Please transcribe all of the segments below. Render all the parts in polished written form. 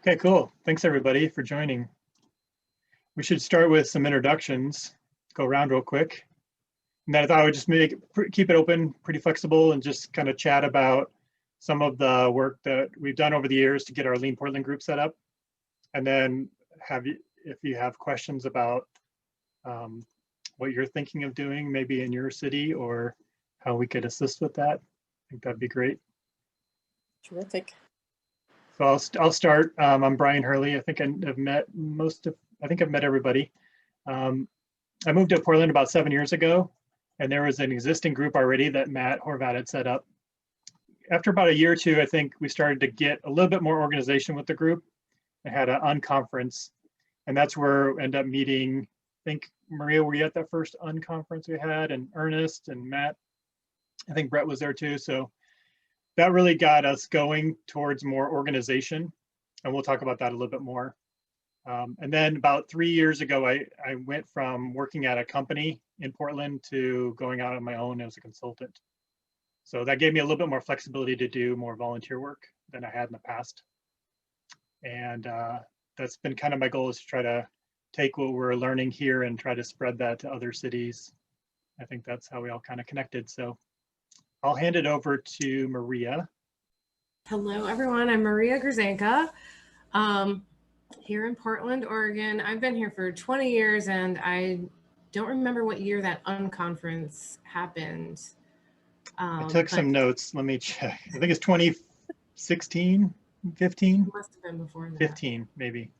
Okay, cool. Thanks everybody for joining. We should start with some introductions, go around real quick. And then I thought I would just keep it open, pretty flexible, and just kind of chat about some of the work that we've done over the years to get our Lean Portland group set up. And then if you have questions about what you're thinking of doing, maybe in your city, or how we could assist with that, I think that'd be great. Terrific. So I'll start. I'm Brian Hurley. I think I've met everybody. I moved to Portland about 7 years ago, and there was an existing group already that Matt Horvat had set up. After about a year or two, I think we started to get a little bit more organization with the group. I had an unconference, and that's where we ended up meeting. I think, Maria, were you at that first unconference we had? And Ernest and Matt. I think Brett was there too. So that really got us going towards more organization, and we'll talk about that a little bit more. And then about 3 years ago, I went from working at a company in Portland to going out on my own as a consultant. So that gave me a little bit more flexibility to do more volunteer work than I had in the past. And that's been kind of my goal, is to try to take what we're learning here and try to spread that to other cities. I think that's how we all kind of connected. So I'll hand it over to Maria. Hello, everyone. I'm Maria Grzanka, here in Portland, Oregon. I've been here for 20 years, and I don't remember what year that unconference happened. I took some notes. Let me check. I think it's 2016, 15? It must have been before that. 15, maybe.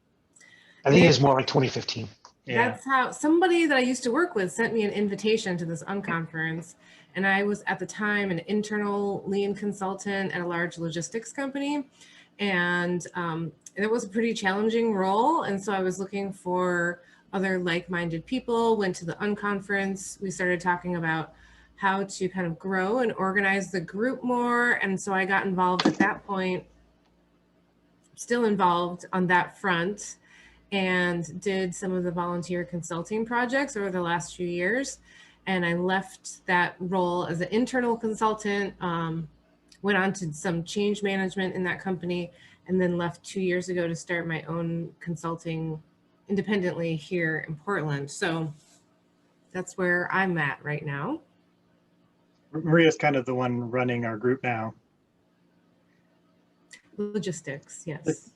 I think it's more like 2015. Yeah. That's how somebody that I used to work with sent me an invitation to this unconference. And I was at the time an internal lean consultant at a large logistics company. And it was a pretty challenging role. And so I was looking for other like-minded people, went to the unconference. We started talking about how to kind of grow and organize the group more. And so I got involved at that point, still involved on that front, and did some of the volunteer consulting projects over the last few years. And I left that role as an internal consultant, went on to some change management in that company, and then left 2 years ago to start my own consulting independently here in Portland. So that's where I'm at right now. Maria's kind of the one running our group now. Logistics, yes.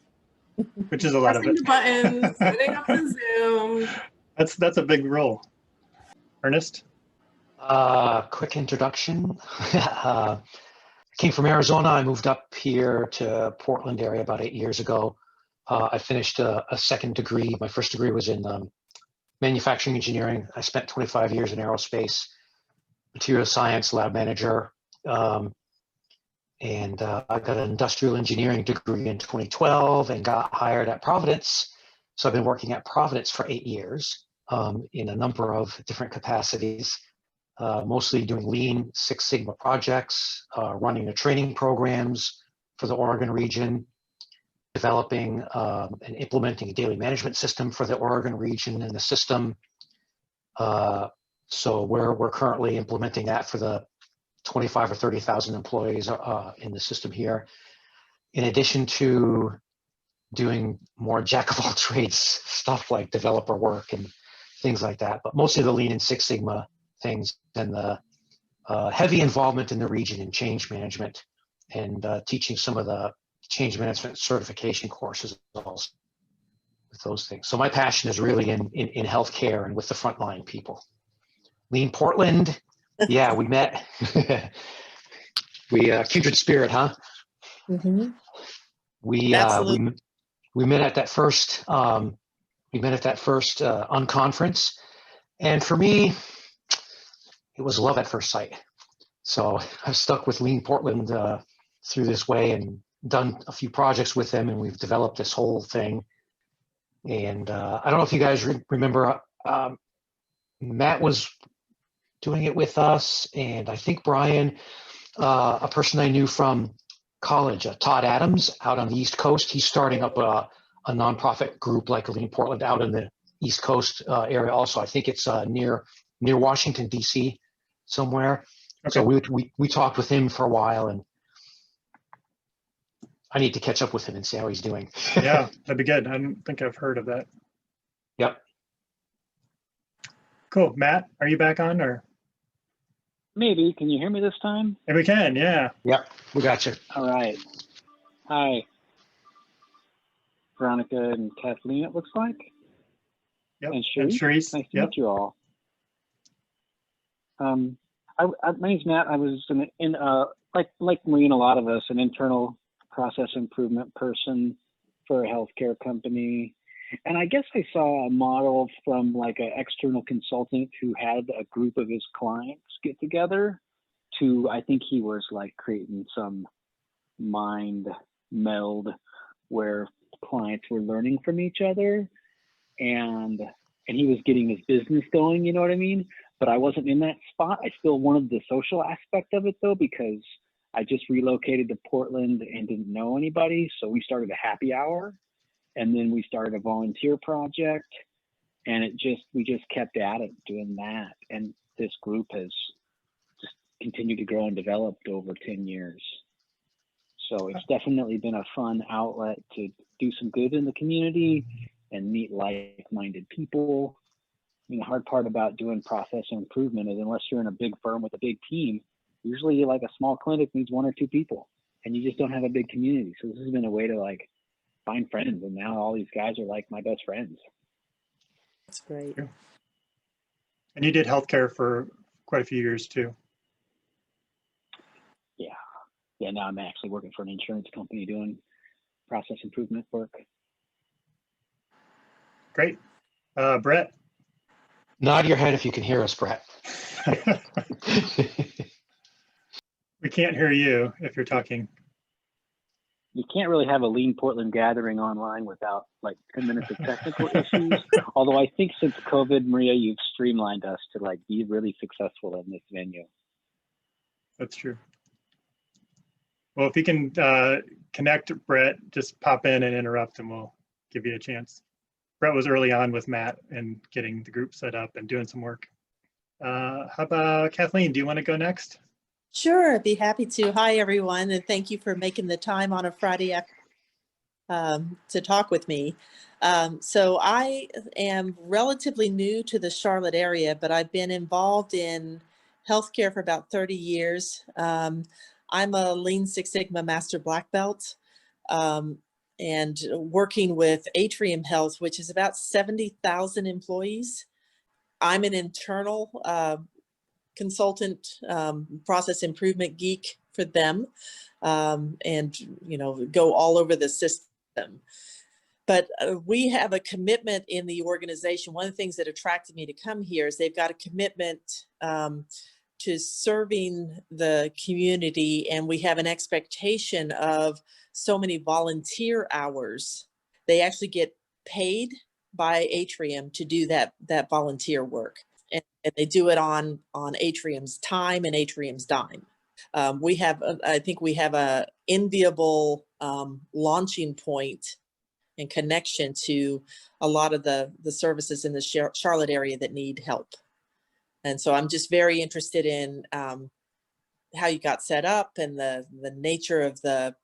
Which is a lot of it. The buttons, setting up the Zoom. That's a big role. Ernest? Quick introduction. Came from Arizona. I moved up here to Portland area about 8 years ago. I finished a second degree. My first degree was in manufacturing engineering. I spent 25 years in aerospace, material science, lab manager. And I got an industrial engineering degree in 2012 and got hired at Providence. So I've been working at Providence for 8 years in a number of different capacities, mostly doing Lean Six Sigma projects, running the training programs for the Oregon region, developing and implementing a daily management system for the Oregon region and the system. So we're currently implementing that for the 25 or 30,000 employees in the system here, in addition to doing more jack of all trades stuff like developer work and things like that, but mostly the Lean and Six Sigma things, and the heavy involvement in the region in change management, and teaching some of the change management certification courses also with those things. So my passion is really in healthcare and with the frontline people. Lean Portland. Yeah, we met. We kindred spirit, huh? Mm-hmm. We met at that first unconference, and for me, it was love at first sight. So I've stuck with Lean Portland through this way and done a few projects with them, and we've developed this whole thing. And I don't know if you guys remember, Matt was doing it with us, and I think Brian, a person I knew from college, Todd Adams, out on the East Coast, he's starting up a nonprofit group like Lean Portland out in the East Coast area also. I think it's near Washington, D.C. somewhere. Okay. So we talked with him for a while, and I need to catch up with him and see how he's doing. Yeah, that'd be good. I don't think I've heard of that. Yep. Cool. Matt, are you back on or? Maybe. Can you hear me this time? Yeah, we can, yeah. Yep. We got you. All right. Hi, Veronica and Kathleen, it looks like. Yep. And And Cerise. Cerise. Nice to Yep. meet you all. My name's Matt. I was like Maureen, a lot of us, an internal process improvement person for a healthcare company. And I guess I saw a model from like an external consultant who had a group of his clients get together to, I think he was like creating some mind meld where clients were learning from each other and he was getting his business going, you know what I mean? But I wasn't in that spot. I still wanted the social aspect of it though, because I just relocated to Portland and didn't know anybody. So we started a happy hour and then we started a volunteer project and we just kept at it doing that. And this group has just continued to grow and developed over 10 years. So it's definitely been a fun outlet to do some good in the community and meet like-minded people. I mean, the hard part about doing process improvement is unless you're in a big firm with a big team, usually like a small clinic needs 1 or 2 people and you just don't have a big community. So this has been a way to like find friends. And now all these guys are like my best friends. That's great. And you did healthcare for quite a few years too. Yeah, now I'm actually working for an insurance company doing process improvement work. Great. Brett. Nod your head if you can hear us, Brett. We can't hear you if you're talking. You can't really have a Lean Portland gathering online without like 10 minutes of technical issues. Although I think since COVID, Maria, you've streamlined us to like be really successful in this venue. That's true. Well, if you can connect Brett, just pop in and interrupt and we'll give you a chance. Brett was early on with Matt and getting the group set up and doing some work. How about Kathleen? Do you want to go next? Sure, I'd be happy to. Hi, everyone, and thank you for making the time on a Friday afternoon to talk with me. So I am relatively new to the Charlotte area, but I've been involved in healthcare for about 30 years. I'm a Lean Six Sigma Master Black Belt and working with Atrium Health, which is about 70,000 employees. I'm an internal consultant, process improvement geek for them, and go all over the system. But we have a commitment in the organization. One of the things that attracted me to come here is they've got a commitment to serving the community, and we have an expectation of so many volunteer hours. They actually get paid by Atrium to do that volunteer work. And they do it on Atrium's time and Atrium's dime. I think we have a enviable launching point and connection to a lot of the services in the Charlotte area that need help. And so I'm just very interested in how you got set up and the nature of the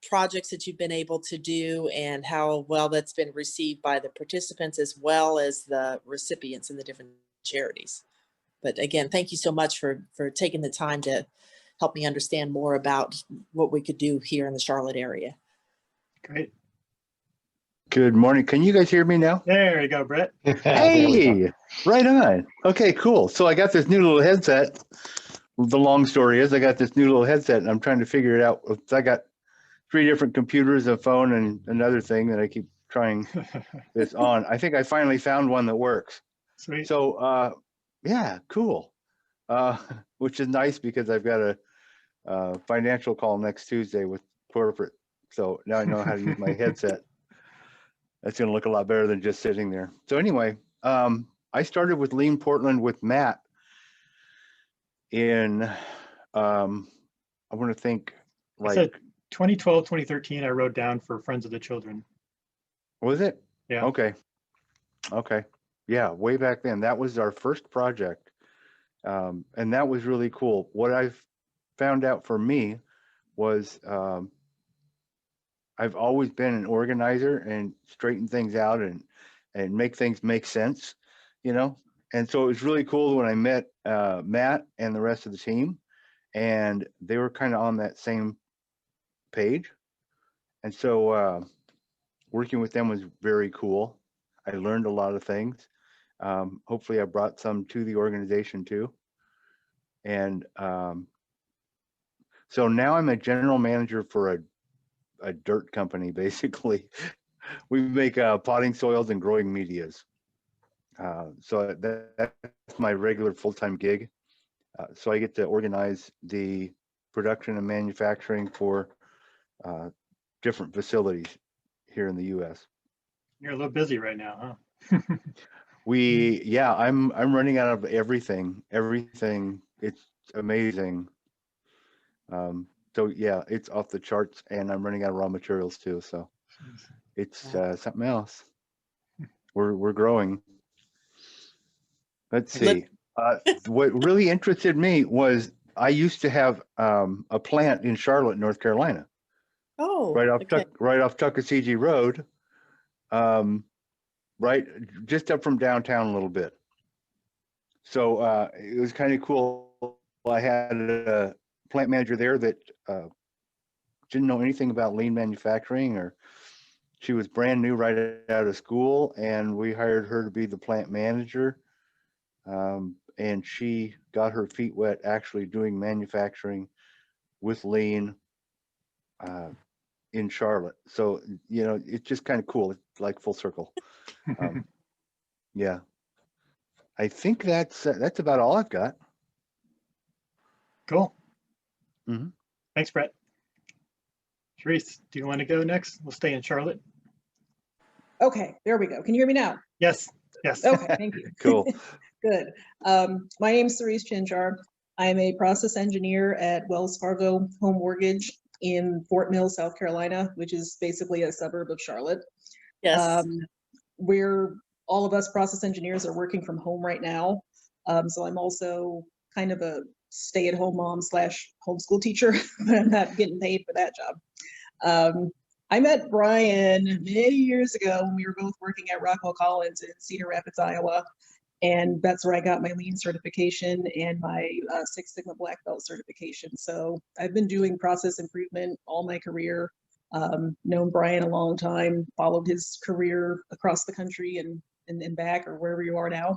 projects that you've been able to do and how well that's been received by the participants as well as the recipients in the different charities. But again, thank you so much for taking the time to help me understand more about what we could do here in the Charlotte area. Great. Good morning. Can you guys hear me now? There you go, Brett. There we go. Hey, right on. Okay, cool. So I got this new little headset. The long story is I got this new little headset and I'm trying to figure it out. I got 3 different computers, a phone, and another thing that I keep trying this on. I think I finally found one that works. Sweet. So yeah, cool. Which is nice because I've got a financial call next Tuesday with corporate. So now I know how to use my headset. That's going to look a lot better than just sitting there. So anyway, I started with Lean Portland with Matt in, I want to think I said like, 2012, 2013, I wrote down for Friends of the Children. was it? Yeah. Okay. Okay. Yeah, way back then. That was our first project. And that was really cool. What I've found out for me was I've always been an organizer and straighten things out and make things make sense, you know? And so it was really cool when I met Matt and the rest of the team, and they were kind of on that same page. And so working with them was very cool. I learned a lot of things. Hopefully I brought some to the organization too. And so now I'm a general manager for a dirt company, basically. We make potting soils and growing medias. So that's my regular full-time gig. So I get to organize the production and manufacturing for different facilities here in the U.S. You're a little busy right now, huh? Yeah, I'm running out of everything. It's amazing. So yeah, it's off the charts, and I'm running out of raw materials too. So it's something else. We're growing. Let's see. What really interested me was I used to have a plant in Charlotte, North Carolina, Oh, right off okay. right off Tuckasegee Road, right just up from downtown a little bit. So it was kind of cool. I had a plant manager there that didn't know anything about lean manufacturing, or she was brand new right out of school, and we hired her to be the plant manager. And she got her feet wet actually doing manufacturing with lean in Charlotte. So, you know, it's just kind of cool. It's like full circle. Yeah. I think that's about all I've got. Cool. Mhm. Thanks, Brett. Cerise, do you want to go next? We'll stay in Charlotte. Okay, there we go. Can you hear me now? Yes, yes. Okay, thank you. Cool. Good. My name's Cerise Chinchar. I'm a process engineer at Wells Fargo Home Mortgage in Fort Mill, South Carolina, which is basically a suburb of Charlotte. Yes. All of us process engineers are working from home right now. So I'm also kind of a stay-at-home mom / homeschool teacher, but I'm not getting paid for that job. I met Brian many years ago when we were both working at Rockwell Collins in Cedar Rapids, Iowa. And that's where I got my lean certification and my Six Sigma Black Belt certification. So I've been doing process improvement all my career. Known Brian a long time, followed his career across the country and back, or wherever you are now.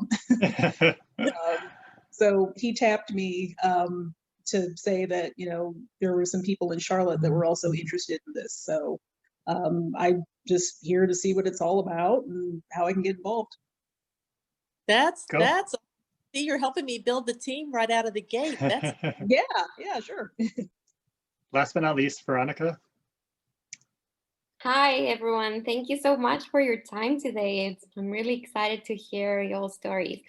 So he tapped me to say that, you know, there were some people in Charlotte that were also interested in this. So I'm just here to see what it's all about and how I can get involved. That's Cool. see, you're helping me build the team right out of the gate. That's Yeah, sure. Last but not least, Veronica. Hi, everyone. Thank you so much for your time today. I'm really excited to hear your stories.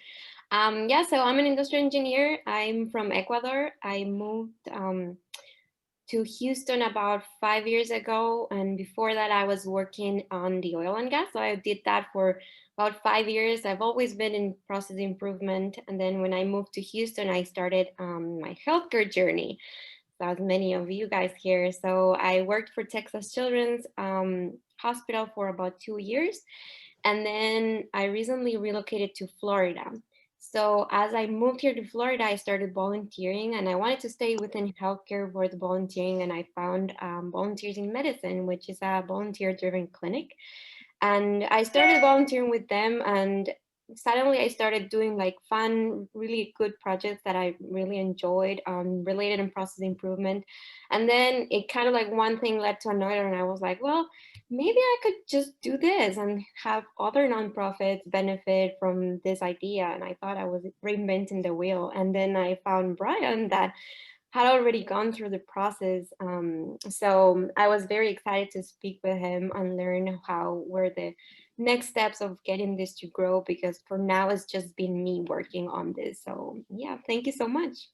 Yeah, so I'm an industrial engineer. I'm from Ecuador. I moved to Houston about 5 years ago. And before that, I was working on the oil and gas. So I did that for about 5 years. I've always been in process improvement. And then when I moved to Houston, I started my healthcare journey. As many of you guys here. So I worked for Texas Children's Hospital for about 2 years. And then I recently relocated to Florida. So as I moved here to Florida, I started volunteering, and I wanted to stay within healthcare for the volunteering. And I found Volunteers in Medicine, which is a volunteer-driven clinic. And I started volunteering with them, and suddenly I started doing like fun, really good projects that I really enjoyed, related in process improvement. And then it kind of like one thing led to another, and I was like, well, maybe I could just do this and have other nonprofits benefit from this idea. And I thought I was reinventing the wheel. And then I found Brian that had already gone through the process. So I was very excited to speak with him and learn how were the next steps of getting this to grow, because for now it's just been me working on this. So yeah, thank you so much.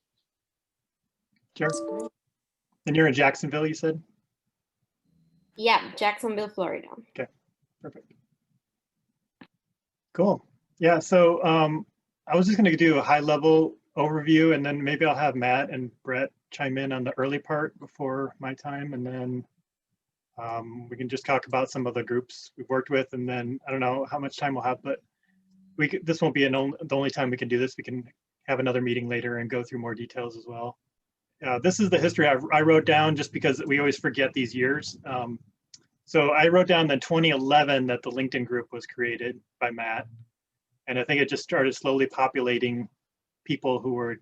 Sure. And you're in Jacksonville, you said? Yeah, Jacksonville, Florida. Okay, perfect. Cool. Yeah, so I was just going to do a high level overview, and then maybe I'll have Matt and Brett chime in on the early part before my time, and then We can just talk about some of the groups we've worked with, and then I don't know how much time we'll have, but this won't be the only time we can do this. We can have another meeting later and go through more details as well. This is the history I wrote down just because we always forget these years. So I wrote down that 2011 that the LinkedIn group was created by Matt. And I think it just started slowly populating people who were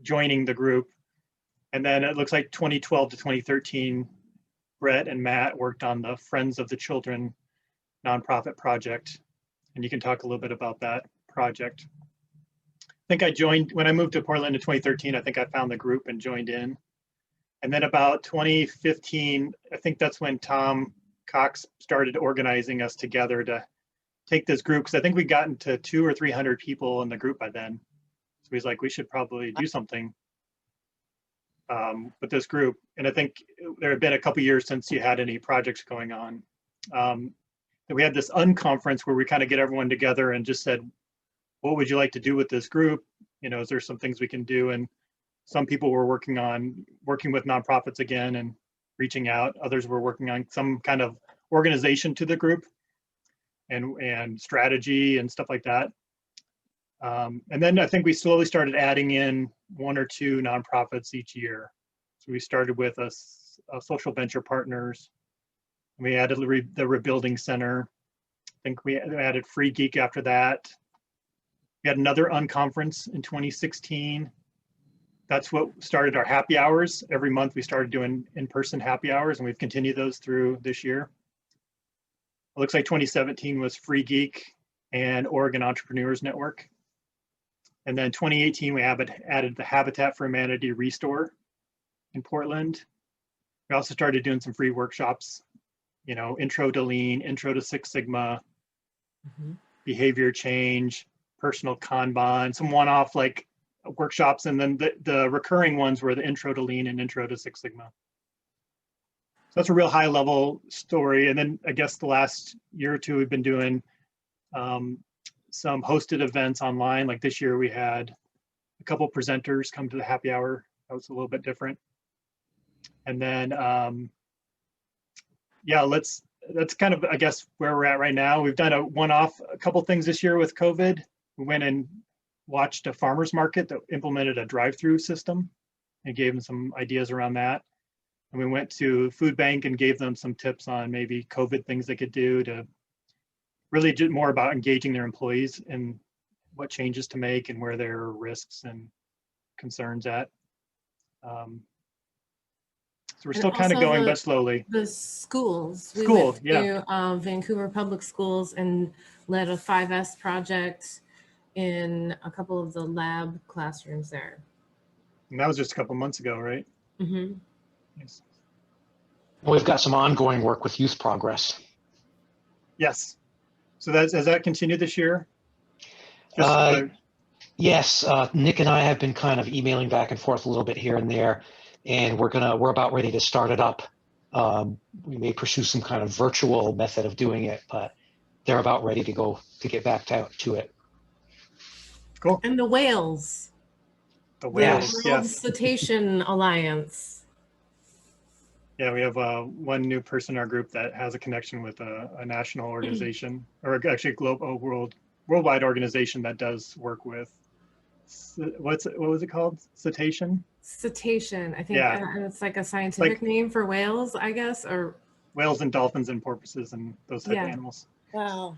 joining the group. And then it looks like 2012 to 2013, Brett and Matt worked on the Friends of the Children nonprofit project. And you can talk a little bit about that project. I think I joined, when I moved to Portland in 2013, I think I found the group and joined in. And then about 2015, I think that's when Tom Cox started organizing us together to take this group, because I think we gotten to 200 or 300 people in the group by then. So he's like, we should probably do something with this group. And I think there had been a couple years since you had any projects going on. And we had this unconference where we kind of get everyone together and just said, what would you like to do with this group? You know, is there some things we can do? And some people were working with nonprofits again and reaching out. Others were working on some kind of organization to the group and strategy and stuff like that. And then I think we slowly started adding in 1 or 2 nonprofits each year. So we started with a social venture partners. We added the Rebuilding Center. I think we added Free Geek after that. We had another unconference in 2016. That's what started our happy hours. Every month we started doing in-person happy hours, and we've continued those through this year. It looks like 2017 was Free Geek and Oregon Entrepreneurs Network. And then 2018, we added the Habitat for Humanity Restore in Portland. We also started doing some free workshops, you know, Intro to Lean, Intro to Six Sigma, behavior change, personal Kanban, some one-off like workshops, and then the recurring ones were the Intro to Lean and Intro to Six Sigma. So that's a real high level story. And then I guess the last year or two, we've been doing some hosted events online. Like this year we had a couple presenters come to the happy hour. That was a little bit different. And then, yeah, that's kind of, I guess, where we're at right now. We've done a couple things this year with COVID. We went and watched a farmer's market that implemented a drive-through system and gave them some ideas around that. And we went to food bank and gave them some tips on maybe COVID things they could do to really do more about engaging their employees and what changes to make and where there are risks and concerns at. So we're still kind of going, but slowly. The schools. We School, went yeah. to Vancouver Public Schools and led a 5S project in a couple of the lab classrooms there. And that was just a couple months ago, right? Mm-hmm. Yes. We've got some ongoing work with Youth Progress. Yes. So has that continued this year? Yes, Nick and I have been kind of emailing back and forth a little bit here and there, and we're about ready to start it up. We may pursue some kind of virtual method of doing it, but they're about ready to get back to it. Cool. And the whales. The whales, World yes. Cetacean Alliance. Yeah, we have one new person in our group that has a connection with a national organization, or actually a worldwide organization that does work with, what was it called? Cetacean? Cetacean, I think. Yeah. It's like a scientific name for whales, I guess, or whales and dolphins and porpoises and those type of animals. Wow.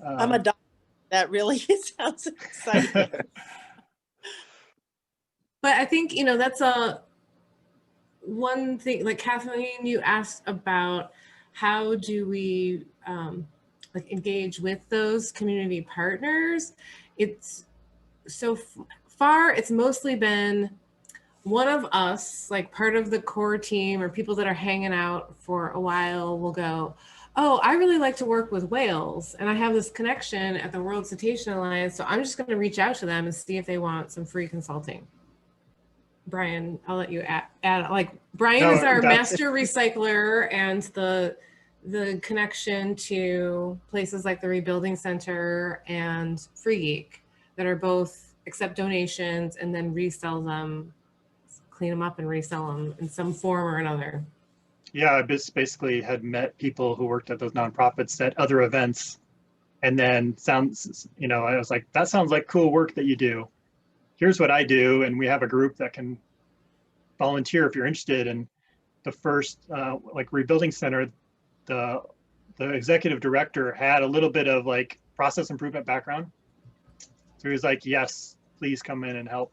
I'm a dog. That really sounds exciting. But I think, you know, that's one thing, like Kathleen, you asked about how do we like engage with those community partners. It's so far, it's mostly been one of us, like part of the core team or people that are hanging out for a while will go, oh, I really like to work with whales and I have this connection at the World Cetacean Alliance. So I'm just going to reach out to them and see if they want some free consulting. Brian, I'll let you add like Brian is our master recycler, and the connection to places like the Rebuilding Center and Free Geek that are both accept donations and then resell them, clean them up and resell them in some form or another. Yeah, I just basically had met people who worked at those nonprofits at other events, and then I was like, that sounds like cool work that you do. Here's what I do, and we have a group that can volunteer if you're interested. And the first like rebuilding center, the executive director had a little bit of like process improvement background, so he was like, yes, please come in and help.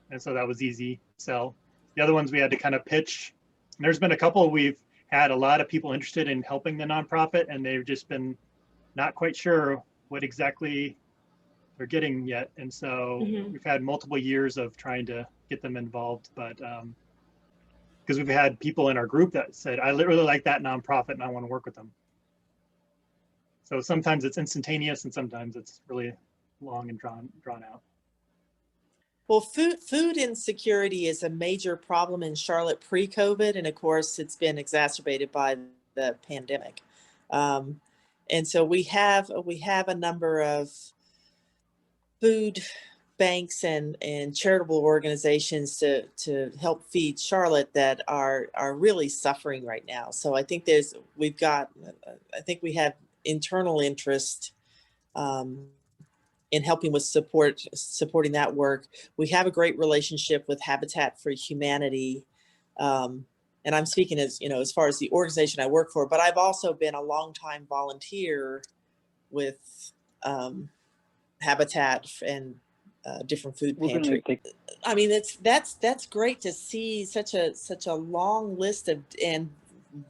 And so that was easy sell. The other ones we had to kind of pitch. And there's been a couple we've had a lot of people interested in helping the nonprofit, and they've just been not quite sure what exactly they're getting yet. And so we've had multiple years of trying to get them involved, but because we've had people in our group that said, I really like that nonprofit and I want to work with them. So sometimes it's instantaneous and sometimes it's really long and drawn out. Well, food insecurity is a major problem in Charlotte pre-COVID, and of course, it's been exacerbated by the pandemic. And so we have a number of food banks and charitable organizations to help feed Charlotte that are really suffering right now. So I think we have internal interest in helping with supporting that work. We have a great relationship with Habitat for Humanity. And I'm speaking as far as the organization I work for, but I've also been a longtime volunteer with Habitat and different food pantry. I mean, that's great to see such a long list and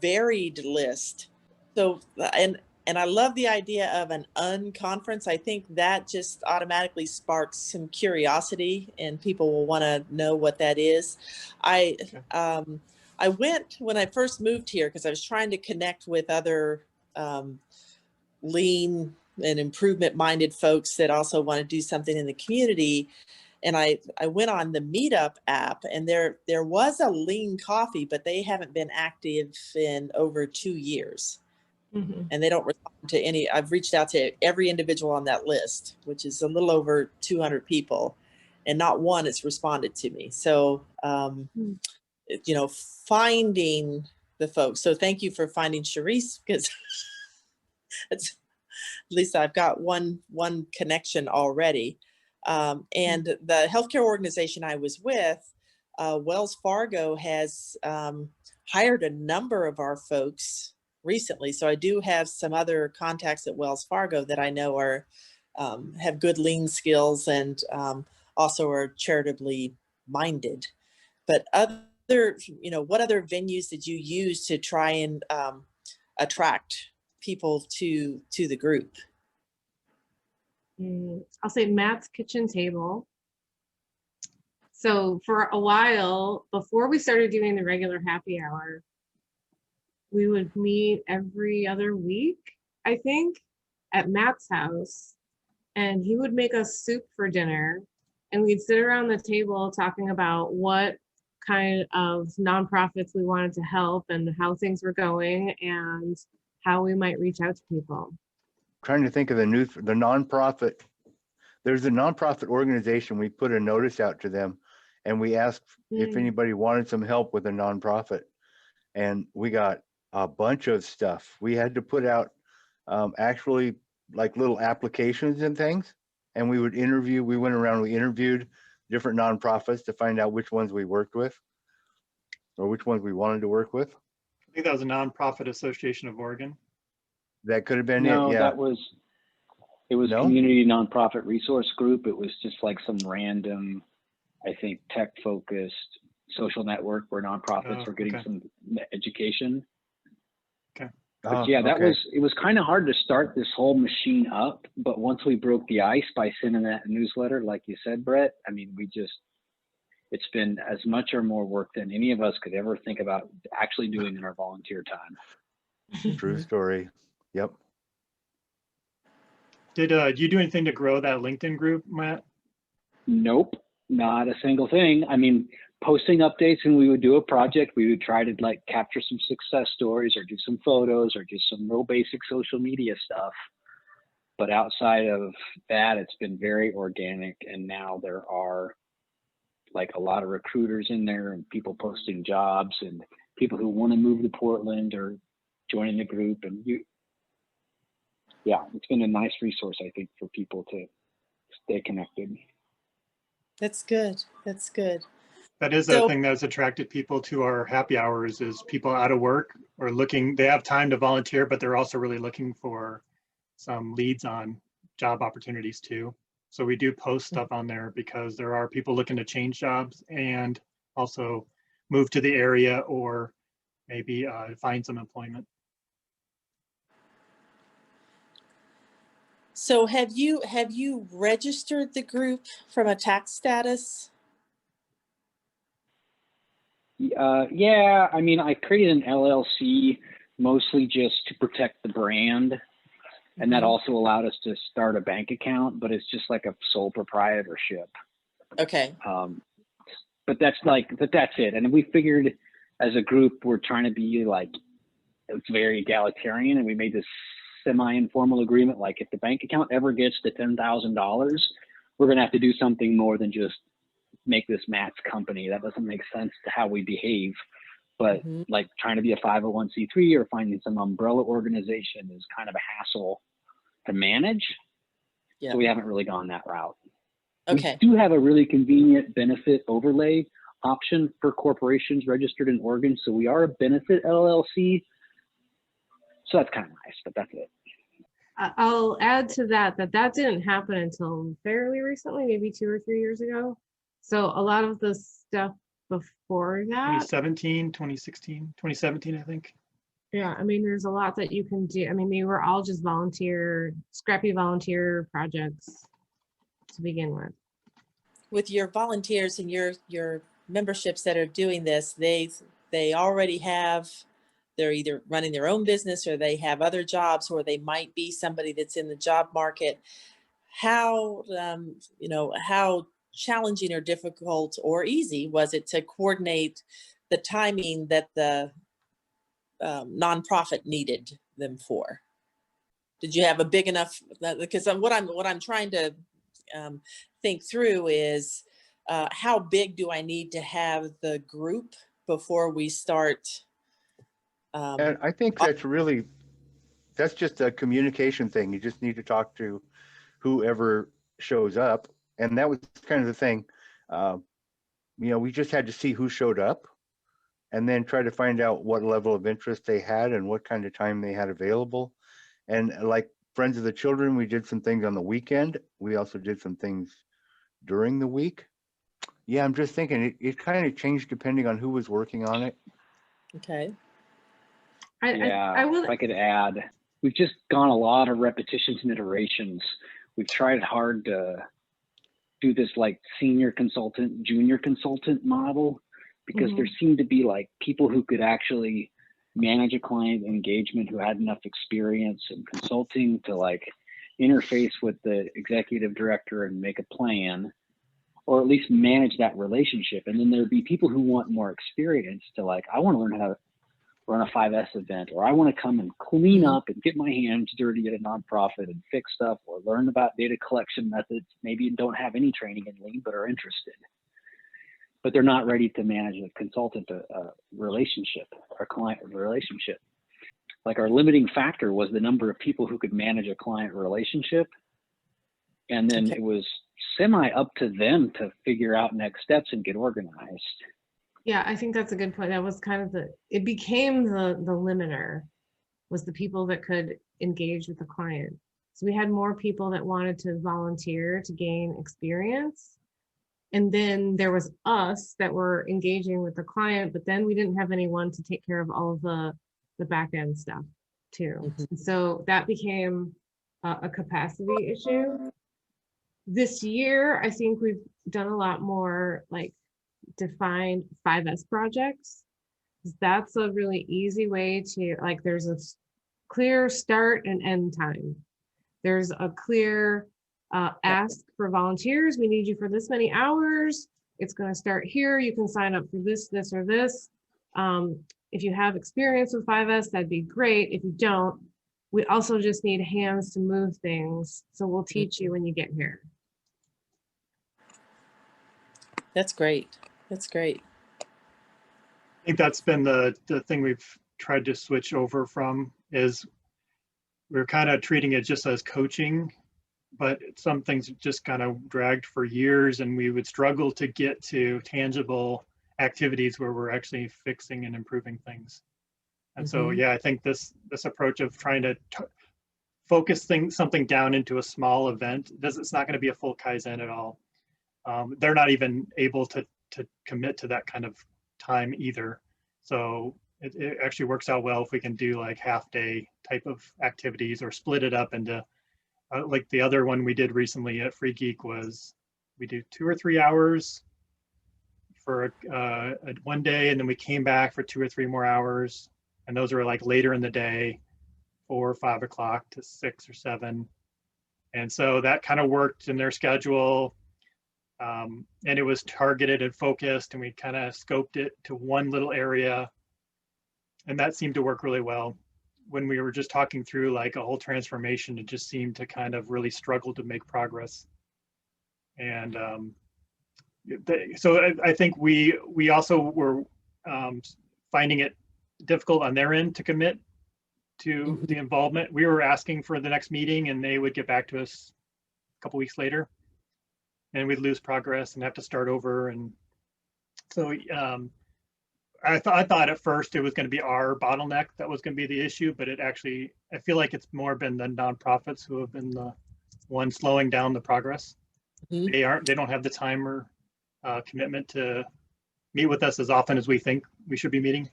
varied list. So, and I love the idea of an unconference. I think that just automatically sparks some curiosity and people will want to know what that is. I went when I first moved here because I was trying to connect with other lean and improvement minded folks that also want to do something in the community. And I went on the Meetup app, and there was a lean coffee, but they haven't been active in over 2 years. And they don't respond to any. I've reached out to every individual on that list, which is a little over 200 people, and not one has responded to me. So, finding the folks. So thank you for finding Cerise, because at least I've got one connection already. And the healthcare organization I was with, Wells Fargo, has hired a number of our folks recently. So I do have some other contacts at Wells Fargo that I know are have good lean skills and also are charitably minded. But what other venues did you use to try and attract people to the group? I'll say Matt's Kitchen Table. So for a while, before we started doing the regular happy hour, we would meet every other week, I think, at Matt's house, and he would make us soup for dinner, and we'd sit around the table talking about what kind of nonprofits we wanted to help and how things were going and how we might reach out to people. Trying to think of the nonprofit. There's a nonprofit organization. We put a notice out to them and we asked if anybody wanted some help with a nonprofit, and we got a bunch of stuff. We had to put out actually like little applications and things, and we would interview. We went around, we interviewed different nonprofits to find out which ones we worked with or which ones we wanted to work with. I think that was a Nonprofit Association of Oregon. That could have been No, it. Yeah. It was No? Community Nonprofit Resource Group. It was just like some random, I think, tech focused social network where nonprofits were getting some education. Okay. But yeah, it was kind of hard to start this whole machine up. But once we broke the ice by sending that newsletter, like you said, Brett, I mean, it's been as much or more work than any of us could ever think about actually doing in our volunteer time. True story. Yep. Did you do anything to grow that LinkedIn group, Matt? Nope, not a single thing. I mean, posting updates, and we would do a project. We would try to like capture some success stories or do some photos or just some real basic social media stuff. But outside of that, it's been very organic. And now there are like a lot of recruiters in there and people posting jobs, and people who want to move to Portland or joining the group. And yeah, it's been a nice resource, I think, for people to stay connected. That's good. That's good. That is the thing that's attracted people to our happy hours, is people out of work or looking, they have time to volunteer, but they're also really looking for some leads on job opportunities too. So we do post stuff on there because there are people looking to change jobs and also move to the area or maybe find some employment. So have you registered the group from a tax status? Yeah, I mean, I created an LLC mostly just to protect the brand. And that also allowed us to start a bank account, but it's just like a sole proprietorship. Okay. But that's it. And we figured as a group, we're trying to be like, it's very egalitarian. And we made this semi-informal agreement. Like if the bank account ever gets to $10,000, we're going to have to do something more than just make this Matt's company. That doesn't make sense to how we behave. But like trying to be a 501c3 or finding some umbrella organization is kind of a hassle to manage. Yeah. So we haven't really gone that route. Okay. We do have a really convenient benefit overlay option for corporations registered in Oregon. So we are a benefit LLC. So that's kind of nice, but that's it. I'll add to that didn't happen until fairly recently, maybe 2 or 3 years ago. So a lot of the stuff before that, 2017, I think. Yeah, I mean, there's a lot that you can do. I mean, they were all just scrappy volunteer projects to begin with. With your volunteers and your memberships that are doing this, they already they're either running their own business or they have other jobs, or they might be somebody that's in the job market. How, how challenging or difficult or easy was it to coordinate the timing that the nonprofit needed them for? Did you have a big enough, because what I'm trying to think through is how big do I need to have the group before we start? And I think that's just a communication thing. You just need to talk to whoever shows up. And that was kind of the thing. We just had to see who showed up and then try to find out what level of interest they had and what kind of time they had available. And like Friends of the Children, we did some things on the weekend. We also did some things during the week. Yeah, I'm just thinking it kind of changed depending on who was working on it. Okay. If I could add, we've just gone a lot of repetitions and iterations. We've tried hard to do this like senior consultant, junior consultant model, because there seemed to be like people who could actually manage a client engagement, who had enough experience in consulting to like interface with the executive director and make a plan, or at least manage that relationship. And then there'd be people who want more experience to like, I want to learn how to run a 5S event, or I want to come and clean up and get my hands dirty at a nonprofit and fix stuff, or learn about data collection methods, maybe don't have any training in Lean, but are interested. But they're not ready to manage a consultant relationship or client relationship. Like our limiting factor was the number of people who could manage a client relationship. And then it was semi up to them to figure out next steps and get organized. Yeah, I think that's a good point. That was kind of it became the limiter, was the people that could engage with the client. So we had more people that wanted to volunteer to gain experience. And then there was us that were engaging with the client, but then we didn't have anyone to take care of all of the back end stuff too. So that became a capacity issue. This year, I think we've done a lot more like defined 5S projects. That's a really easy way to, like, there's a clear start and end time. There's a clear ask for volunteers. We need you for this many hours. It's going to start here. You can sign up for this, this, or this. If you have experience with 5S, that'd be great. If you don't, we also just need hands to move things. So we'll teach you when you get here. That's great. That's great. I think that's been the thing we've tried to switch over from, is we're kind of treating it just as coaching, but some things just kind of dragged for years, and we would struggle to get to tangible activities where we're actually fixing and improving things. And so, yeah, I think this approach of trying to focus something down into a small event, it's not going to be a full Kaizen at all. They're not even able to commit to that kind of time either. So it actually works out well if we can do like half-day type of activities, or split it up into like the other one we did recently at Free Geek was we do 2 or 3 hours for one day, and then we came back for 2 or 3 more hours, and those were like later in the day, 4 or 5 o'clock to 6 or 7. And so that kind of worked in their schedule. And it was targeted and focused, and we kind of scoped it to one little area. And that seemed to work really well. When we were just talking through like a whole transformation, it just seemed to kind of really struggle to make progress. And so I think we also were finding it difficult on their end to commit to the involvement. We were asking for the next meeting, and they would get back to us a couple weeks later, and we'd lose progress and have to start over. And so I thought at first it was going to be our bottleneck that was going to be the issue, but I feel like it's more been the nonprofits who have been the ones slowing down the progress. They don't have the time or commitment to meet with us as often as we think we should be meeting.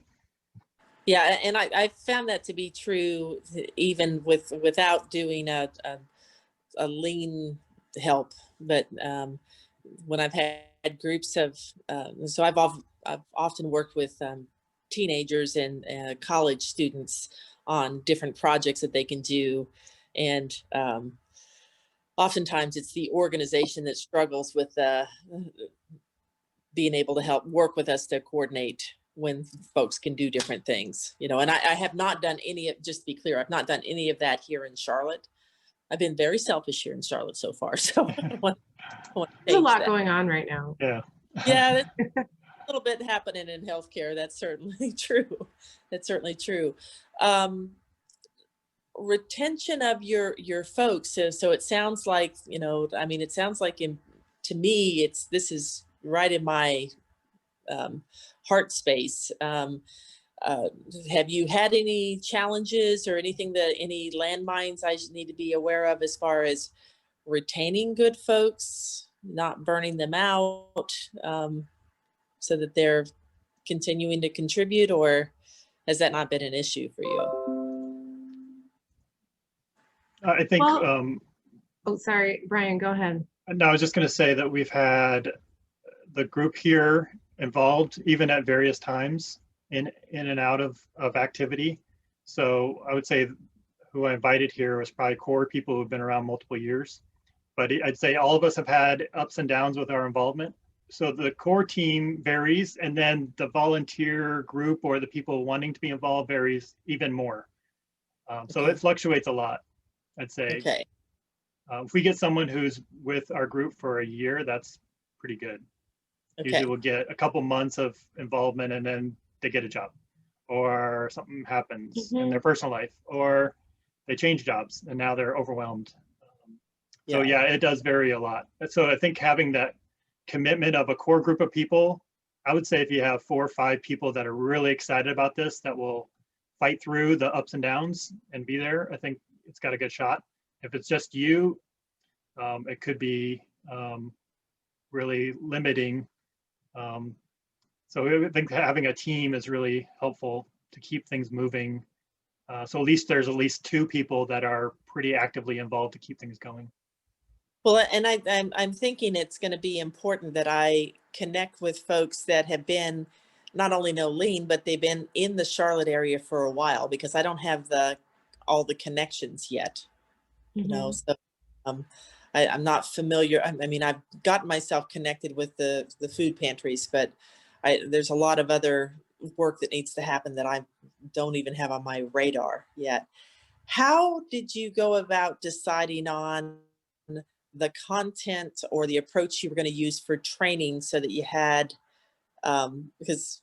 Yeah, and I found that to be true even without doing a lean help. But when I've had groups of, so I've often worked with teenagers and college students on different projects that they can do, and oftentimes it's the organization that struggles with being able to help work with us to coordinate when folks can do different things, and I have not done just to be clear, I've not done any of that here in Charlotte. I've been very selfish here in Charlotte so far. So there's a lot going on right now. Yeah. Yeah, there's a little bit happening in healthcare. That's certainly true. That's certainly true. Retention of your folks. So it sounds like, it sounds like to me, this is right in my heart space. Have you had any challenges or any landmines I need to be aware of as far as retaining good folks, not burning them out, so that they're continuing to contribute, or has that not been an issue for you? I think, oh, sorry, Brian, go ahead. No, I was just going to say that we've had the group here involved even at various times in and out of activity. So I would say who I invited here was probably core people who've been around multiple years. But I'd say all of us have had ups and downs with our involvement. So the core team varies, and then the volunteer group or the people wanting to be involved varies even more. So it fluctuates a lot, I'd say. Okay. If we get someone who's with our group for a year, that's pretty good. Okay. Usually we'll get a couple months of involvement, and then they get a job, or something happens in their personal life, or they change jobs and now they're overwhelmed. So yeah, it does vary a lot. So I think having that commitment of a core group of people, I would say if you have 4 or 5 people that are really excited about this, that will fight through the ups and downs and be there, I think it's got a good shot. If it's just you, it could be really limiting. So I think having a team is really helpful to keep things moving. So at least there's at least 2 people that are pretty actively involved to keep things going. Well, and I'm thinking it's going to be important that I connect with folks that have been, not only know lean, but they've been in the Charlotte area for a while, because I don't have all the connections yet. So I'm not familiar. I mean, I've gotten myself connected with the food pantries, but there's a lot of other work that needs to happen that I don't even have on my radar yet. How did you go about deciding on the content or the approach you were going to use for training, so that you had, because,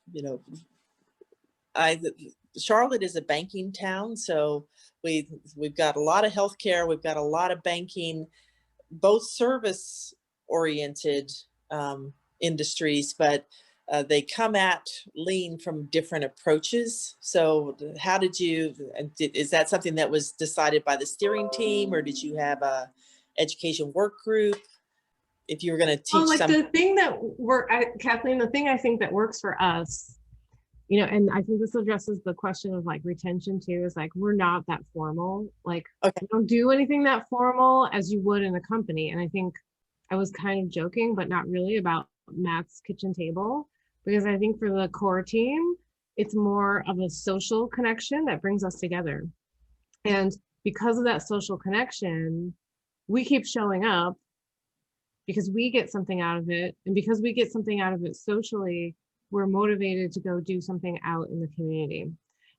Charlotte is a banking town, so we've got a lot of healthcare, we've got a lot of banking, both service oriented industries, but they come at lean from different approaches. So how did you, is that something that was decided by the steering team, or did you have a education work group? If you were going to teach Well, like some, the thing that Kathleen, the thing I think that works for us, you know, and I think this addresses the question of like retention too, is like, we're not that formal. Like, okay, we don't do anything that formal as you would in a company. And I think I was kind of joking, but not really, about Matt's kitchen table, because I think for the core team, it's more of a social connection that brings us together. And because of that social connection, we keep showing up because we get something out of it. And because we get something out of it socially, we're motivated to go do something out in the community.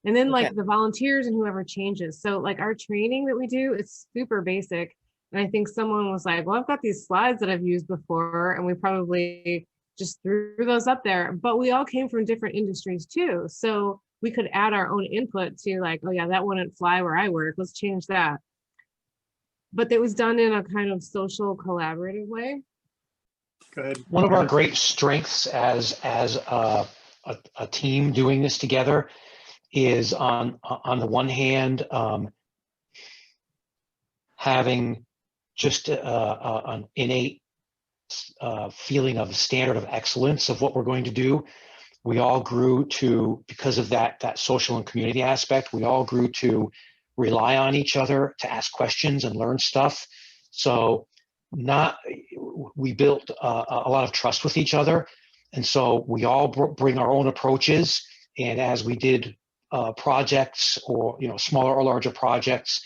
And then like the volunteers and whoever changes. So like our training that we do, it's super basic. And I think someone was like, well, I've got these slides that I've used before, and we probably just threw those up there, but we all came from different industries too. So we could add our own input to like, oh yeah, that wouldn't fly where I work, let's change that. But it was done in a kind of social collaborative way. Good. One of our great strengths as a team doing this together is on the one hand, having just an innate feeling of standard of excellence of what we're going to do. We all grew to, because of that social and community aspect, we all grew to rely on each other to ask questions and learn stuff. So we built a lot of trust with each other. And so we all bring our own approaches. And as we did projects, or, you know, smaller or larger projects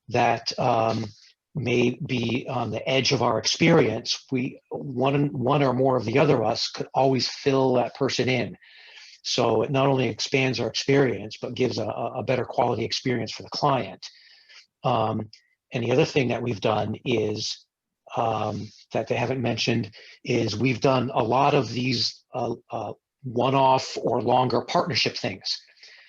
that may be on the edge of our experience, one or more of the other us could always fill that person in. So it not only expands our experience, but gives a better quality experience for the client. And the other thing that we've done is, that they haven't mentioned, is we've done a lot of these one-off or longer partnership things.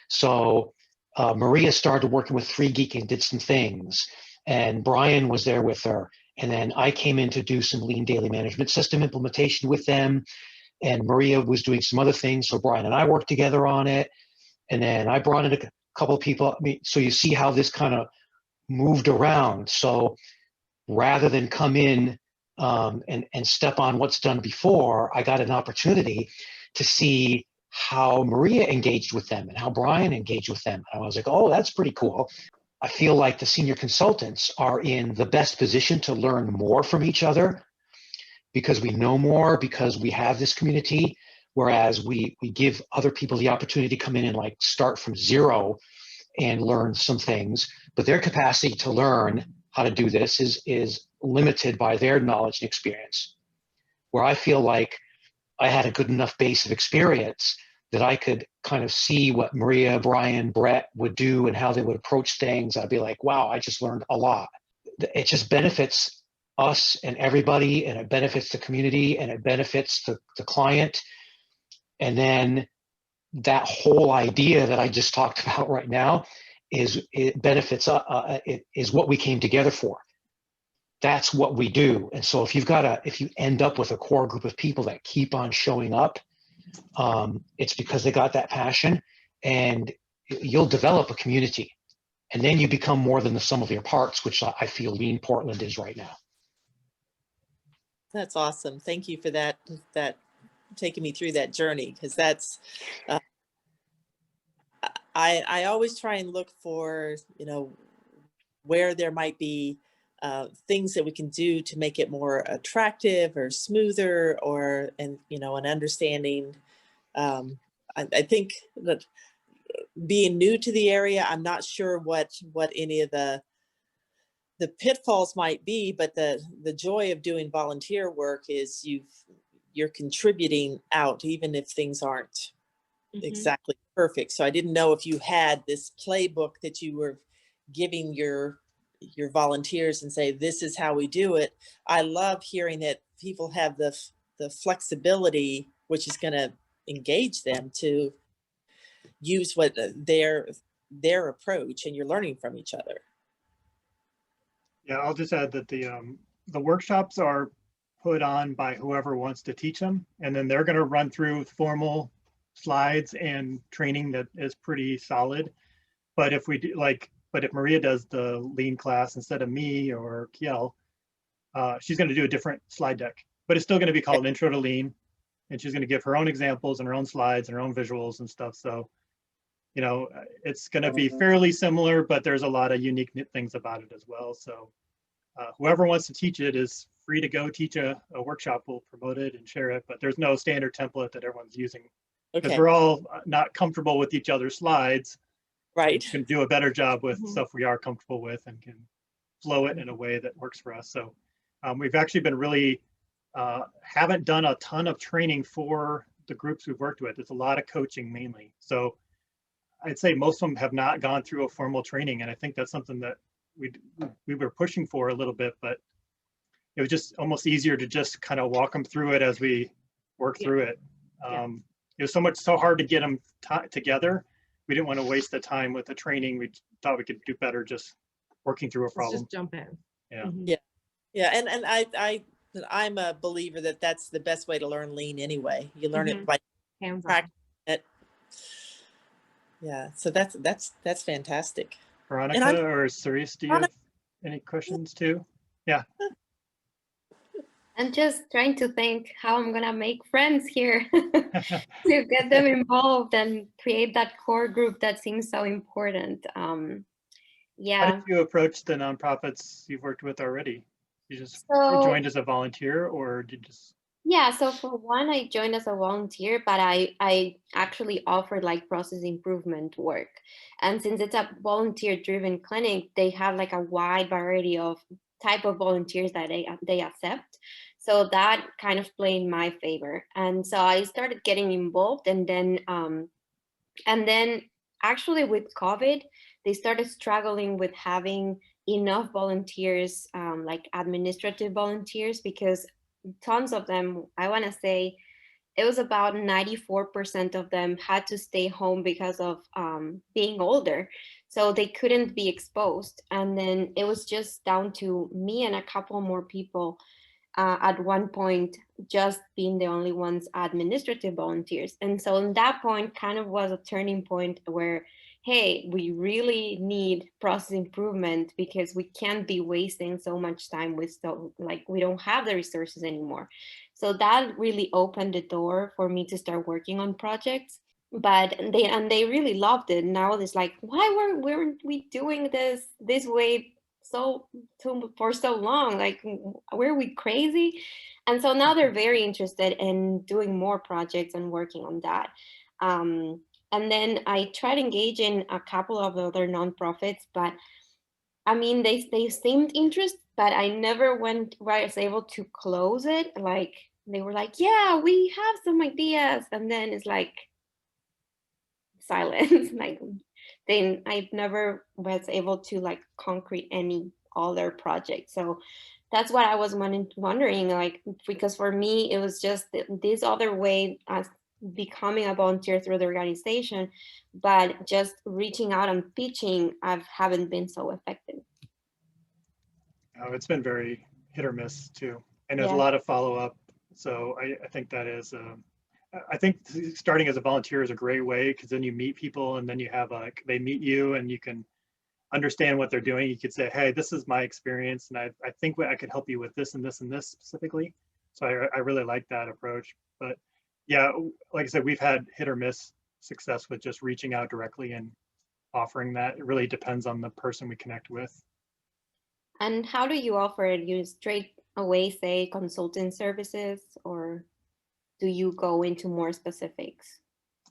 So Maria started working with Free Geek and did some things, and Brian was there with her. And then I came in to do some lean daily management system implementation with them. And Maria was doing some other things. So Brian and I worked together on it. And then I brought in a couple of people. I mean, so you see how this kind of moved around. So rather than come in and step on what's done before, I got an opportunity to see how Maria engaged with them and how Brian engaged with them. And I was like, oh, that's pretty cool. I feel like the senior consultants are in the best position to learn more from each other because we know more, because we have this community, whereas we give other people the opportunity to come in and like start from zero and learn some things, but their capacity to learn how to do this is limited by their knowledge and experience. Where I feel like I had a good enough base of experience that I could kind of see what Maria, Brian, Brett would do and how they would approach things. I'd be like, wow, I just learned a lot. It just benefits us and everybody, and it benefits the community, and it benefits the client. And then that whole idea that I just talked about right now is what we came together for. That's what we do. And so if you end up with a core group of people that keep on showing up, it's because they got that passion, and you'll develop a community, and then you become more than the sum of your parts, which I feel Lean Portland is right now. that's awesome. Thank you for that taking me through that journey, because that's I always try and look for, you know, where there might be things that we can do to make it more attractive or smoother, or, and, you know, an understanding. I think that being new to the area, I'm not sure what any of the pitfalls might be, but the joy of doing volunteer work is you're contributing out, even if things aren't exactly perfect. So I didn't know if you had this playbook that you were giving your volunteers and say, this is how we do it. I love hearing that people have the flexibility, which is going to engage them to use what their approach, and you're learning from each other. Yeah, I'll just add that the workshops are put on by whoever wants to teach them, and then they're going to run through formal slides and training that is pretty solid. But if we do but if Maria does the lean class instead of me or Kiel, she's going to do a different slide deck, but it's still going to be called Intro to Lean, and she's going to give her own examples and her own slides and her own visuals and stuff. So, you know, it's going to be fairly similar, but there's a lot of unique things about it as well. So whoever wants to teach it is free to go teach a workshop. We'll promote it and share it, but there's no standard template that everyone's using, because we're all not comfortable with each other's slides. Right. Can do a better job with stuff we are comfortable with and can flow it in a way that works for us. So we've actually been really, haven't done a ton of training for the groups we've worked with. It's a lot of coaching mainly. So I'd say most of them have not gone through a formal training. And I think that's something that we were pushing for a little bit, but it was just almost easier to just kind of walk them through it as we work through it. It was so hard to get them together. We didn't want to waste the time with the training. We thought we could do better just working through a problem. Let's just jump in. Yeah. Yeah. And I'm a believer that that's the best way to learn lean anyway. You learn it by hands-on. practicing it. Yeah. So that's fantastic. Veronica or Cerise, do you have any questions too? Yeah. I'm just trying to think how I'm gonna make friends here to get them involved and create that core group that seems so important. Yeah. How did you approach the nonprofits you've worked with already? You just joined as a volunteer, or did you just? Yeah, so for one, I joined as a volunteer, but I actually offered like process improvement work. And since it's a volunteer-driven clinic, they have like a wide variety of type of volunteers that they accept. So that kind of played in my favor. And so I started getting involved, and then actually with COVID, they started struggling with having enough volunteers, like administrative volunteers, because tons of them, I want to say it was about 94% of them had to stay home because of being older. So they couldn't be exposed. And then it was just down to me and a couple more people at one point, just being the only ones administrative volunteers. And so in that point kind of was a turning point where, hey, we really need process improvement, because we can't be wasting so much time with stuff, like we don't have the resources anymore. So that really opened the door for me to start working on projects. But they really loved it. Now it's like, why weren't we doing this way for so long? Like, were we crazy? And so now they're very interested in doing more projects and working on that. And then I tried engaging a couple of other nonprofits, but I mean, they seemed interested, but I never was able to close it. Like, they were like, yeah, we have some ideas. And then it's like silence. Like, then I never was able to like concrete any other project. So that's what I was wondering, like, because for me, it was just this other way as becoming a volunteer through the organization, but just reaching out and pitching, I haven't been so effective. Oh, it's been very hit or miss too. And there's a lot of follow-up. So I think that is, I think starting as a volunteer is a great way, because then you meet people, and then you have they meet you and you can understand what they're doing. You could say, hey, this is my experience, and I think I could help you with this and this and this specifically. So I really like that approach. But yeah, like I said, we've had hit or miss success with just reaching out directly and offering that. It really depends on the person we connect with. And how do you offer it? You straight away say consulting services, or do you go into more specifics?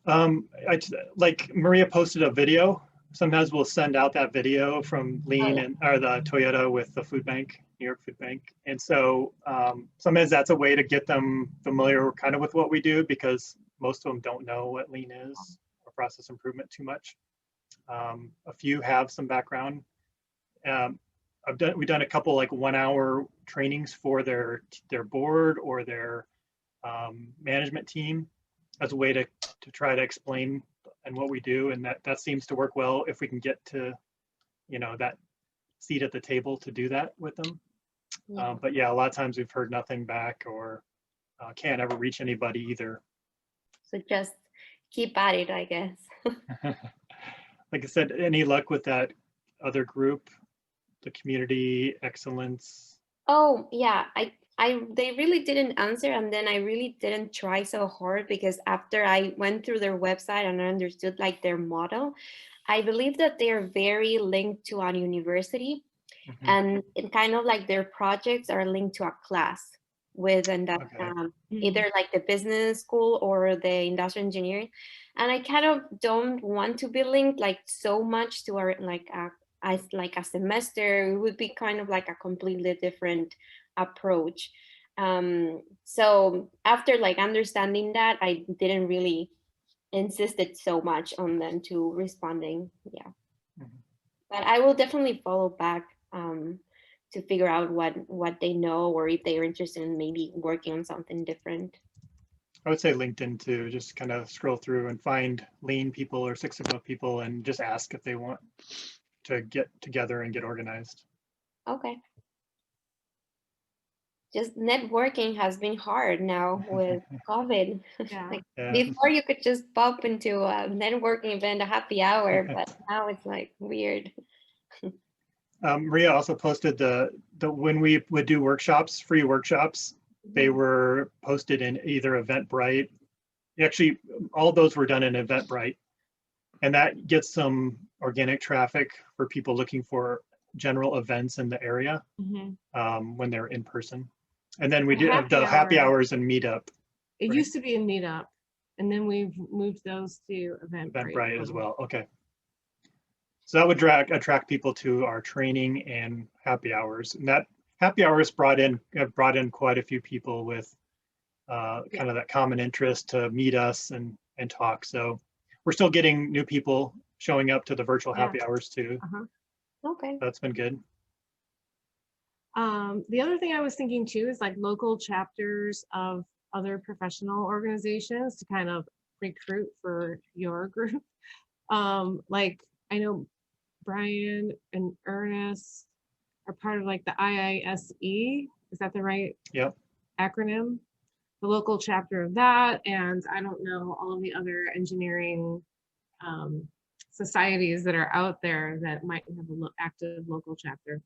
Like Maria posted a video. Sometimes we'll send out that video from Lean or the Toyota with the food bank, New York Food Bank. And so sometimes that's a way to get them familiar kind of with what we do, because most of them don't know what Lean is or process improvement too much. A few have some background. We've done a couple like 1 hour trainings for their board or their management team as a way to try to explain and what we do, and that seems to work well if we can get to, that seat at the table to do that with them. Yeah. But yeah, a lot of times we've heard nothing back, or can't ever reach anybody either. So just keep at it, I guess. Like I said, any luck with that other group, the community excellence? Oh yeah, they really didn't answer, and then I really didn't try so hard, because after I went through their website and I understood like their model, I believe that they're very linked to a university, Mhm. and it kind of like their projects are linked to a class within that Okay. either like the business school or the industrial engineering, and I kind of don't want to be linked like so much to our as like a semester. It would be kind of like a completely different approach. So after like understanding that, I didn't really insisted so much on them to responding. Yeah. Mhm. But I will definitely follow back to figure out what they know, or if they are interested in maybe working on something different. I would say LinkedIn too, just kind of scroll through and find lean people or Six Sigma people and just ask if they want to get together and get organized. Okay. Just networking has been hard now with COVID. Yeah. Like Yeah. before you could just pop into a networking event, a happy hour, but now it's like weird. Maria also posted the when we would do workshops, free workshops, they were posted in either Eventbrite. Actually, all those were done in Eventbrite, and that gets some organic traffic for people looking for general events in the area when they're in person. And then we The did happy the happy hour. hours and meetup. It Right. used to be a meetup, and then we've moved those to Eventbrite as well. Okay. So that would attract people to our training and happy hours. And that happy hours have brought in quite a few people with kind of that common interest to meet us and talk. So we're still getting new people showing up to the virtual happy hours too. Okay. That's been good. The other thing I was thinking too is like local chapters of other professional organizations to kind of recruit for your group. Like I know Brian and Ernest are part of like the IISE. Is that the right acronym? The local chapter of that, and I don't know all of the other engineering societies that are out there that might have an active local chapter.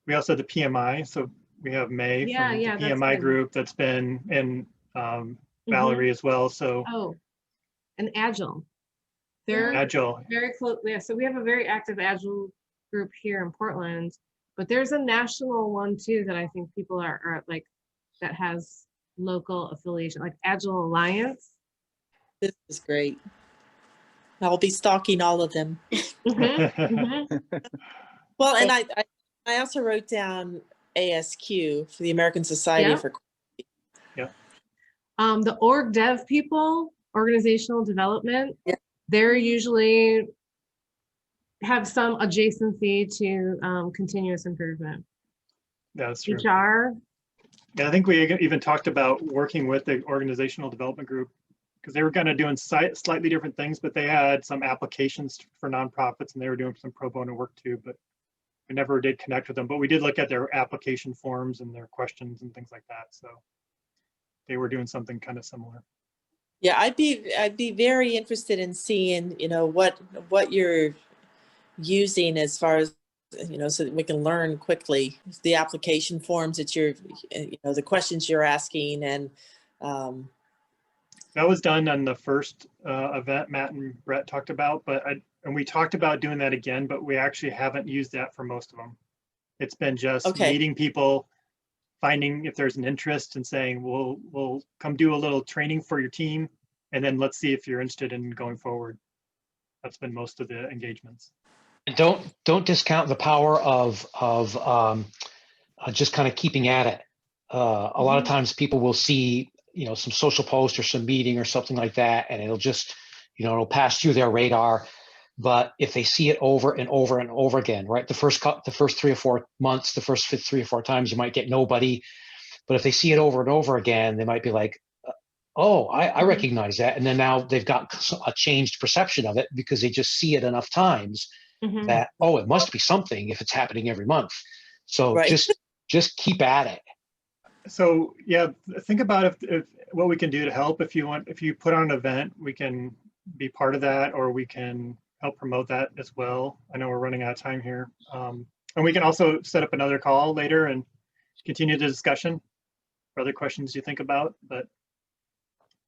We also have the PMI. So we have May from the PMI group that's been, and Valerie as well. So and Agile. They're Agile. Very close. Yeah, so we have a very active Agile group here in Portland, but there's a national one too that I think people are like, that has local affiliation, like Agile Alliance. This is great. I'll be stalking all of them. Well, and I also wrote down ASQ for the American Society for. The org dev people, organizational development, they're usually have some adjacency to continuous improvement. That's true. HR. And I think we even talked about working with the organizational development group, because they were kind of doing slightly different things, but they had some applications for nonprofits and they were doing some pro bono work too, but we never did connect with them. But we did look at their application forms and their questions and things like that. So they were doing something kind of similar. Yeah, I'd be very interested in seeing, what you're using as far as, so that we can learn quickly the application forms that you're, the questions you're asking. And that was done on the first event Matt and Brett talked about, and we talked about doing that again, but we actually haven't used that for most of them. It's been just meeting people, finding if there's an interest, and saying, we'll come do a little training for your team, and then let's see if you're interested in going forward. That's been most of the engagements. And don't discount the power of just kind of keeping at it. A lot of times people will see, some social post or some meeting or something like that, and it'll just, it'll pass through their radar. But if they see it over and over and over again, right? The first 3 or 4 months, the first 3 or 4 times, you might get nobody. But if they see it over and over again, they might be like, oh, I Mhm. recognize that. And then now they've got a changed perception of it because they just see it enough times Mhm. that, oh, it must be something if it's happening every month. So Right. just keep at it. So yeah, think about if what we can do to help. If you put on an event, we can be part of that, or we can help promote that as well. I know we're running out of time here. And we can also set up another call later and continue the discussion for other questions you think about, but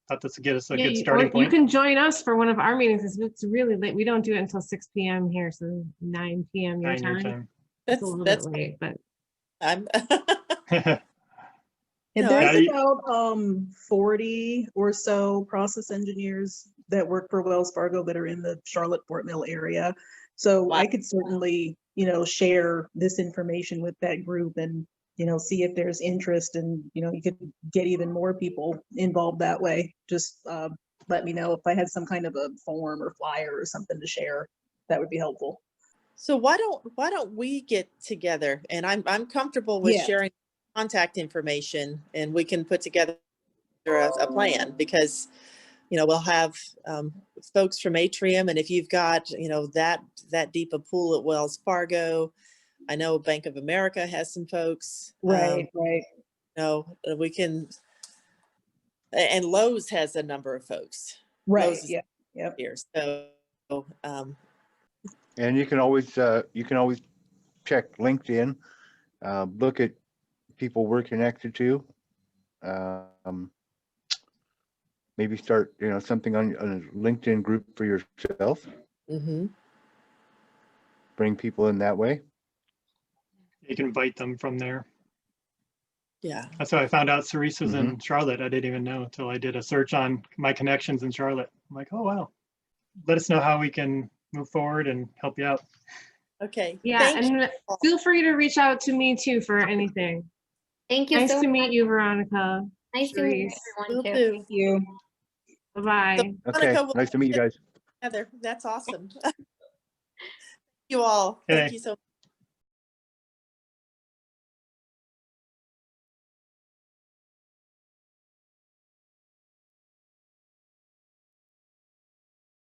thought this would get us a Yeah, good starting you point. can join us for one of our meetings. It's really late. We don't do it until 6 p.m. here, so 9 p.m. your 9 your time. It's a little That's bit late, but I'm time. And No, there's I- about 40 or so process engineers that work for Wells Fargo that are in the Charlotte Fort Mill area. So Wow. I could certainly, share this information with that group and, see if there's interest, and, you could get even more people involved that way. Just let me know if I had some kind of a form or flyer or something to share. That would be helpful. So why don't we get together, and I'm comfortable with Yeah. sharing contact information, and we can put together a plan, because we'll have folks from Atrium, and if you've got that deep a pool at Wells Fargo, I know Bank of America has some folks. Right. We can, and Lowe's has a number of folks. Right. Lowe's is Yeah. Yep. here, so And you can always check LinkedIn, look at people we're connected to. Maybe start, something on a LinkedIn group for yourself. mhm. Bring people in that way. You can invite them from there. Yeah. That's how I found out Cerise was in Mhm. Charlotte. I didn't even know until I did a search on my connections in Charlotte. I'm like, oh, wow. Let us know how we can move forward and help you out. Okay. yeah, Thank you. and feel free to reach out to me too for anything. Thank you Nice so to much. meet you, Veronica. Nice to meet Cerise. everyone Will too. do. Thank you. Bye-bye. Okay, Monica, we'll nice to meet you guys. together. That's awesome. Thank you all. Thank Okay. you so much.